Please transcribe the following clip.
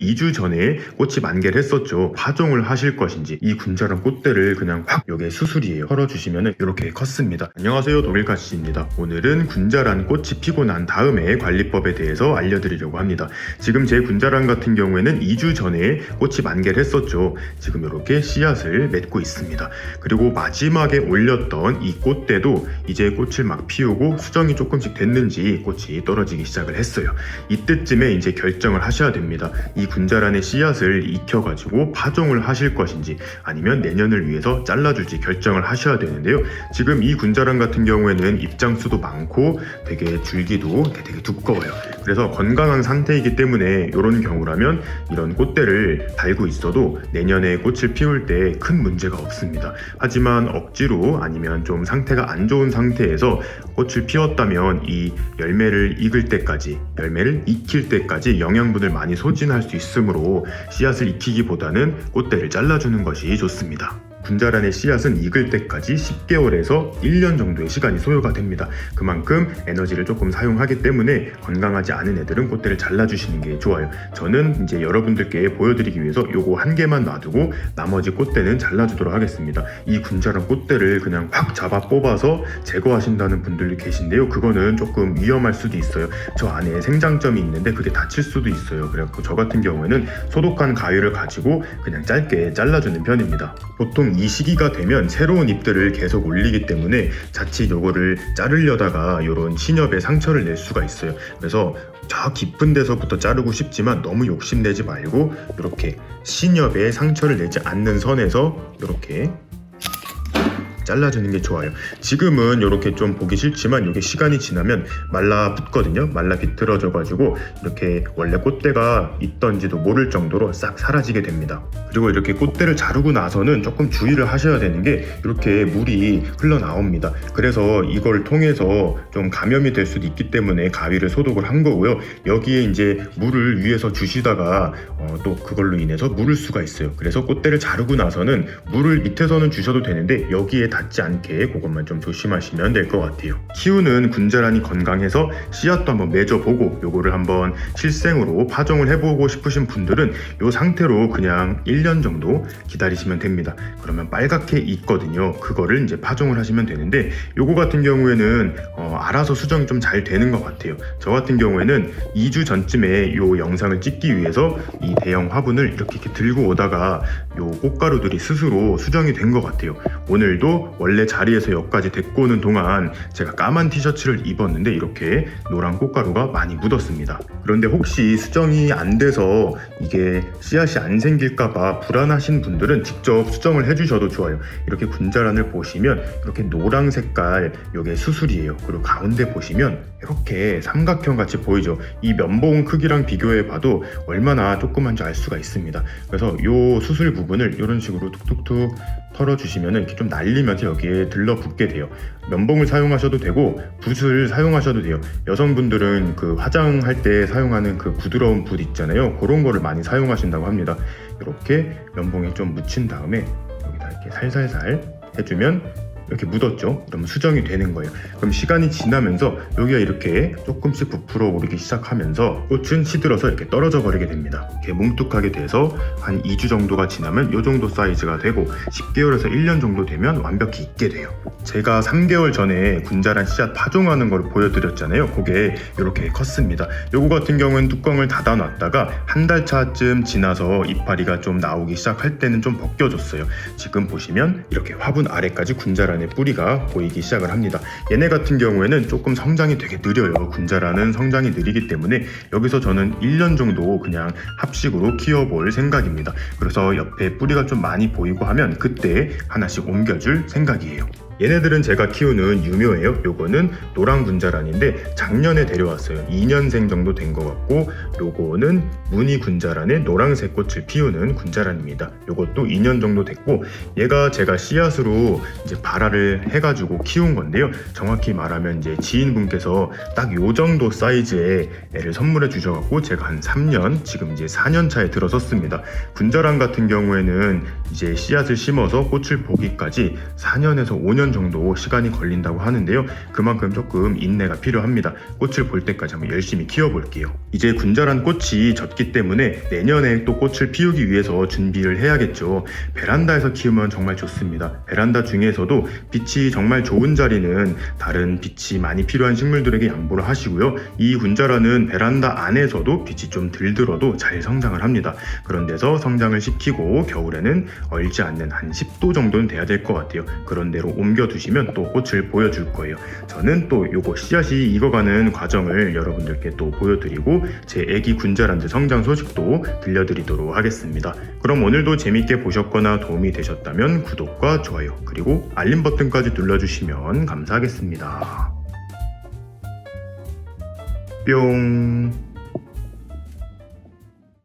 2주 전에 꽃이 만개를 했었죠. 파종을 하실 것인지 이 군자란 꽃대를 그냥 확, 요게 수술이에요. 털어주시면 이렇게 컸습니다. 안녕하세요, 독일가시입니다. 오늘은 군자란 꽃이 피고 난 다음에 관리법에 대해서 알려드리려고 합니다. 지금 제 군자란 같은 경우에는 2주 전에 꽃이 만개를 했었죠. 지금 이렇게 씨앗을 맺고 있습니다. 그리고 마지막에 올렸던 이 꽃대도 이제 꽃을 막 피우고 수정이 조금씩 됐는지 꽃이 떨어지기 시작을 했어요. 이때쯤에 이제 결정을 하셔야 됩니다. 이 군자란의 씨앗을 익혀가지고 파종을 하실 것인지 아니면 내년을 위해서 잘라줄지 결정을 하셔야 되는데요. 지금 이 군자란 같은 경우에는 입장수도 많고 되게 줄기도 되게 두꺼워요. 그래서 건강한 상태이기 때문에 이런 경우라면 이런 꽃대를 달고 있어도 내년에 꽃을 피울 때 큰 문제가 없습니다. 하지만 억지로 아니면 좀 상태가 안 좋은 상태에서 꽃을 피웠다면 이 열매를 익을 때까지, 열매를 익힐 때까지 영양분을 많이 소진할 수 있으므로 씨앗을 익히기보다는 꽃대를 잘라주는 것이 좋습니다. 군자란의 씨앗은 익을 때까지 10개월에서 1년 정도의 시간이 소요가 됩니다. 그만큼 에너지를 조금 사용하기 때문에 건강하지 않은 애들은 꽃대를 잘라주시는 게 좋아요. 저는 이제 여러분들께 보여드리기 위해서 요거 한 개만 놔두고 나머지 꽃대는 잘라주도록 하겠습니다. 이 군자란 꽃대를 그냥 확 잡아 뽑아서 제거하신다는 분들이 계신데요. 그거는 조금 위험할 수도 있어요. 저 안에 생장점이 있는데 그게 다칠 수도 있어요. 그래서 저 같은 경우에는 소독한 가위를 가지고 그냥 짧게 잘라주는 편입니다. 보통 이 시기가 되면 새로운 잎들을 계속 올리기 때문에 자칫 요거를 자르려다가 요런 신엽에 상처를 낼 수가 있어요. 그래서 저 깊은 데서부터 자르고 싶지만 너무 욕심내지 말고 이렇게 신엽에 상처를 내지 않는 선에서 이렇게 잘라주는 게 좋아요. 지금은 이렇게 좀 보기 싫지만 이게 시간이 지나면 말라붙거든요. 말라 비틀어져가지고 이렇게 원래 꽃대가 있던지도 모를 정도로 싹 사라지게 됩니다. 그리고 이렇게 꽃대를 자르고 나서는 조금 주의를 하셔야 되는 게 이렇게 물이 흘러나옵니다. 그래서 이걸 통해서 좀 감염이 될 수도 있기 때문에 가위를 소독을 한 거고요. 여기에 이제 물을 위에서 주시다가 또 그걸로 인해서 물을 수가 있어요. 그래서 꽃대를 자르고 나서는 물을 밑에서는 주셔도 되는데 여기에 닿지 않게 그것만 좀 조심하시면 될 것 같아요. 키우는 군자란이 건강해서 씨앗도 한번 맺어보고 요거를 한번 실생으로 파종을 해보고 싶으신 분들은 요 상태로 그냥 1년 정도 기다리시면 됩니다. 그러면 빨갛게 익거든요. 그거를 이제 파종을 하시면 되는데 요거 같은 경우에는 알아서 수정이 좀 잘 되는 것 같아요. 저 같은 경우에는 2주 전쯤에 요 영상을 찍기 위해서 이 대형 화분을 이렇게 들고 오다가 요 꽃가루들이 스스로 수정이 된 것 같아요. 오늘도 원래 자리에서 여기까지 데리고 오는 동안 제가 까만 티셔츠를 입었는데 이렇게 노란 꽃가루가 많이 묻었습니다. 그런데 혹시 수정이 안 돼서 이게 씨앗이 안 생길까봐 불안하신 분들은 직접 수정을 해주셔도 좋아요. 이렇게 군자란을 보시면 이렇게 노랑 색깔 요게 수술이에요. 그리고 가운데 보시면 이렇게 삼각형 같이 보이죠. 이 면봉 크기랑 비교해 봐도 얼마나 조그만지 알 수가 있습니다. 그래서 요 수술 부분을 이런 식으로 툭툭툭 털어주시면 이렇게 좀 날리면서 여기에 들러붙게 돼요. 면봉을 사용하셔도 되고 붓을 사용하셔도 돼요. 여성분들은 그 화장할 때 사용하는 그 부드러운 붓 있잖아요. 그런 거를 많이 사용하신다고 합니다. 이렇게 면봉에 좀 묻힌 다음에 여기다 이렇게 살살살 해주면 이렇게 묻었죠? 그러면 수정이 되는 거예요. 그럼 시간이 지나면서 여기가 이렇게 조금씩 부풀어 오르기 시작하면서 꽃은 시들어서 이렇게 떨어져 버리게 됩니다. 이렇게 뭉툭하게 돼서 한 2주 정도가 지나면 이 정도 사이즈가 되고 10개월에서 1년 정도 되면 완벽히 익게 돼요. 제가 3개월 전에 군자란 씨앗 파종하는 걸 보여드렸잖아요. 그게 이렇게 컸습니다. 요거 같은 경우는 뚜껑을 닫아놨다가 한 달 차쯤 지나서 이파리가 좀 나오기 시작할 때는 좀 벗겨졌어요. 지금 보시면 이렇게 화분 아래까지 군자란 뿌리가 보이기 시작을 합니다. 얘네 같은 경우에는 조금 성장이 되게 느려요. 군자란은 성장이 느리기 때문에 여기서 저는 1년 정도 그냥 합식으로 키워볼 생각입니다. 그래서 옆에 뿌리가 좀 많이 보이고 하면 그때 하나씩 옮겨줄 생각이에요. 얘네들은 제가 키우는 유묘예요. 요거는 노랑 군자란인데 작년에 데려왔어요. 2년생 정도 된 것 같고 요거는 무늬 군자란의 노란색 꽃을 피우는 군자란입니다. 요것도 2년 정도 됐고 얘가 제가 씨앗으로 이제 발화를 해가지고 키운 건데요. 정확히 말하면 이제 지인분께서 딱 요 정도 사이즈의 애를 선물해 주셔갖고 제가 한 3년, 지금 이제 4년 차에 들어섰습니다. 군자란 같은 경우에는 이제 씨앗을 심어서 꽃을 보기까지 4년에서 5년 년 정도 시간이 걸린다고 하는데요. 그만큼 조금 인내가 필요합니다. 꽃을 볼 때까지 한번 열심히 키워볼게요. 이제 군자란 꽃이 졌기 때문에 내년에 또 꽃을 피우기 위해서 준비를 해야겠죠. 베란다에서 키우면 정말 좋습니다. 베란다 중에서도 빛이 정말 좋은 자리는 다른 빛이 많이 필요한 식물들에게 양보를 하시고요. 이 군자란은 베란다 안에서도 빛이 좀 덜 들어도 잘 성장을 합니다. 그런 데서 성장을 시키고 겨울에는 얼지 않는 한 10도 정도는 돼야 될 것 같아요. 그런 데로 옮겨두시면 또 꽃을 보여줄 거예요. 저는 또 요거 씨앗이 익어가는 과정을 여러분들께 또 보여드리고 제 애기 군자란들 성장 소식도 들려드리도록 하겠습니다. 그럼 오늘도 재밌게 보셨거나 도움이 되셨다면 구독과 좋아요 그리고 알림 버튼까지 눌러주시면 감사하겠습니다. 뿅.